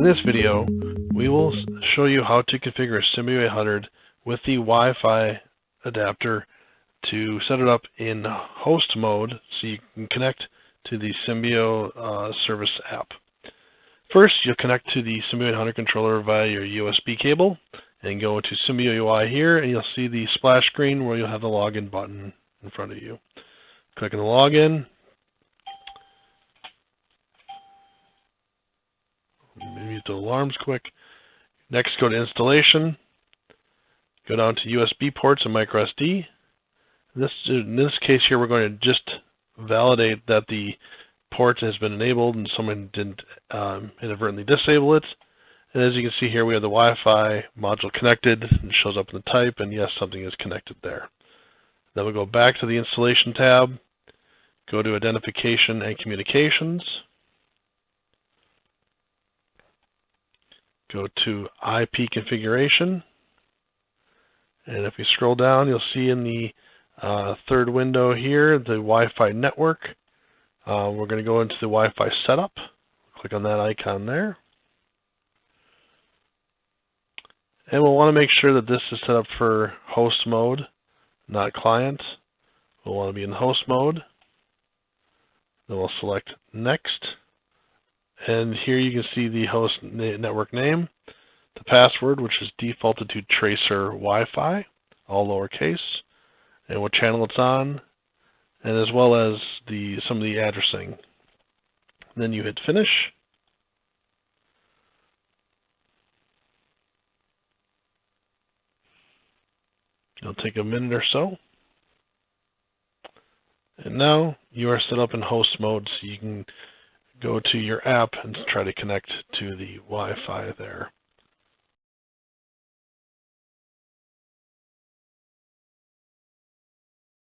In this video, we will show you how to configure Symbio 800 with the Wi-Fi adapter to set it up in host mode so you can connect to the Symbio Service app. First, you'll connect to the Symbio 800 controller via your USB cable and go to Symbio UI here, and you'll see the splash screen where you'll have the login button in front of you. Click on the login. Mute the alarms quick. Next, go to installation. Go down to USB ports and micro SD. In this case here, we're going to just validate that the port has been enabled and someone didn't inadvertently disable it. And as you can see here, we have the Wi-Fi module connected, and it shows up in the type, and yes, something is connected there. Then we'll go back to the installation tab, go to identification and communications, go to IP configuration, and if we scroll down, you'll see in the third window here, the Wi-Fi network. We're going to go into the Wi-Fi setup. Click on that icon there. And we'll want to make sure that this is set up for host mode, not client. We'll want to be in host mode. Then we'll select next. And here you can see the host network name, the password, which is defaulted to Tracer Wi-Fi, all lowercase, and what channel it's on, and as well as some of the addressing. Then you hit finish. It'll take a minute or so. And now you are set up in host mode, so you can go to your app and try to connect to the Wi-Fi there.